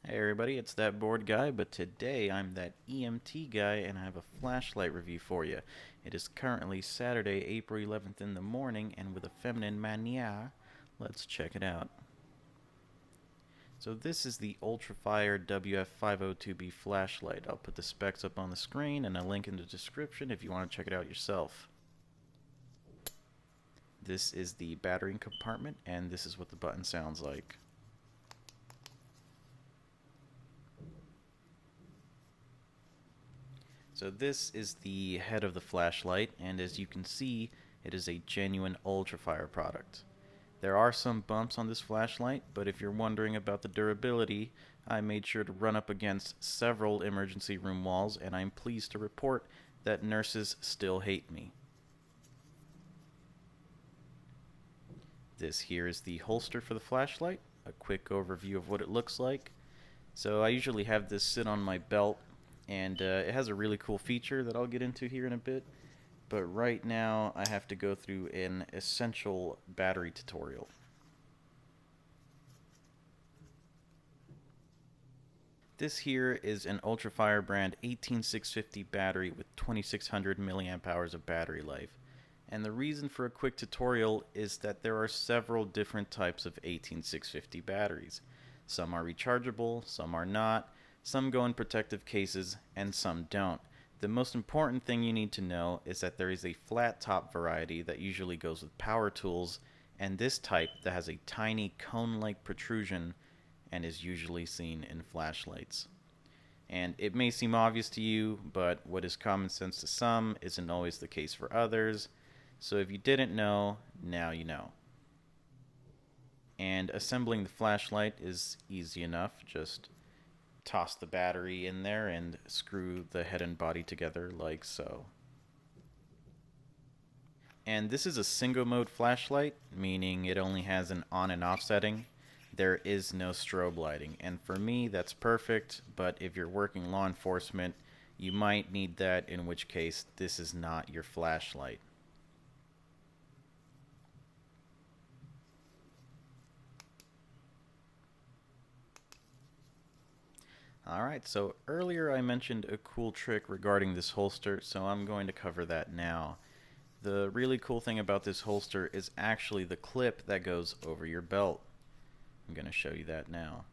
Hey everybody, it's That Bored Guy, but today I'm that EMT guy and I have a flashlight review for you. It is currently Saturday, April 11th in the morning, and with a feminine mania, let's check it out. So this is the Ultrafire WF-502B flashlight. I'll put the specs up on the screen and a link in the description if you want to check it out yourself. This is the battery compartment, and this is what the button sounds like. So this is the head of the flashlight, and as you can see, it is a genuine Ultrafire product. There are some bumps on this flashlight, but if you're wondering about the durability, I made sure to run up against several emergency room walls, and I'm pleased to report that nurses still hate me. This here is the holster for the flashlight, a quick overview of what it looks like. So I usually have this sit on my belt, and it has a really cool feature that I'll get into here in a bit, but right now I have to go through an essential battery tutorial. This here is an Ultrafire brand 18650 battery with 2600 milliamp hours of battery life. And the reason for a quick tutorial is that there are several different types of 18650 batteries. Some are rechargeable, some are not, some go in protective cases, and some don't. The most important thing you need to know is that there is a flat top variety that usually goes with power tools, and this type that has a tiny cone-like protrusion and is usually seen in flashlights. And it may seem obvious to you, but what is common sense to some isn't always the case for others. So if you didn't know, now you know. And assembling the flashlight is easy enough. Just toss the battery in there and screw the head and body together like so. And this is a single mode flashlight, meaning it only has an on and off setting. There is no strobe lighting, and for me that's perfect, but if you're working law enforcement, you might need that, in which case this is not your flashlight. Alright, so earlier I mentioned a cool trick regarding this holster, so I'm going to cover that now. The really cool thing about this holster is actually the clip that goes over your belt. I'm going to show you that now.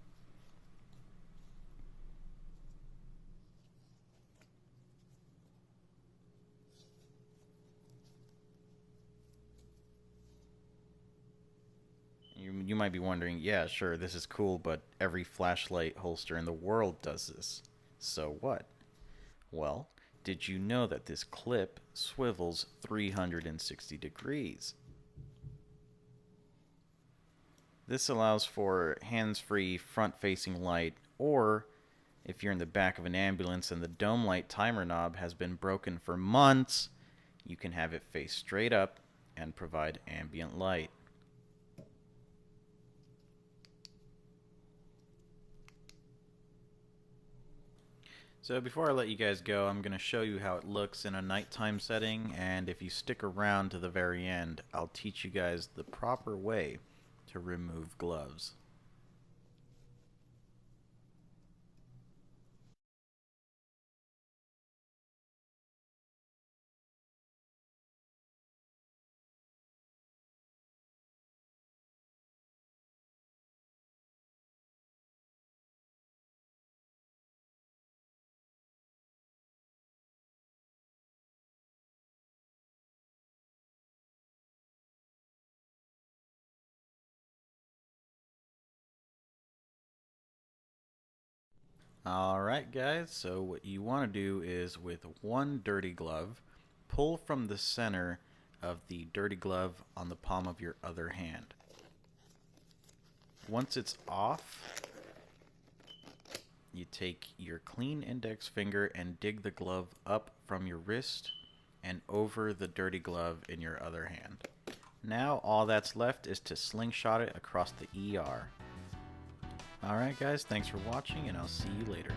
You might be wondering, yeah, sure, this is cool, but every flashlight holster in the world does this. So what? Well, did you know that this clip swivels 360 degrees? This allows for hands-free front-facing light, or if you're in the back of an ambulance and the dome light timer knob has been broken for months, you can have it face straight up and provide ambient light. So before I let you guys go, I'm going to show you how it looks in a nighttime setting, and if you stick around to the very end, I'll teach you guys the proper way to remove gloves. Alright guys, so what you want to do is with one dirty glove, pull from the center of the dirty glove on the palm of your other hand. Once it's off, you take your clean index finger and dig the glove up from your wrist and over the dirty glove in your other hand. Now all that's left is to slingshot it across the ER. Alright guys, thanks for watching, and I'll see you later.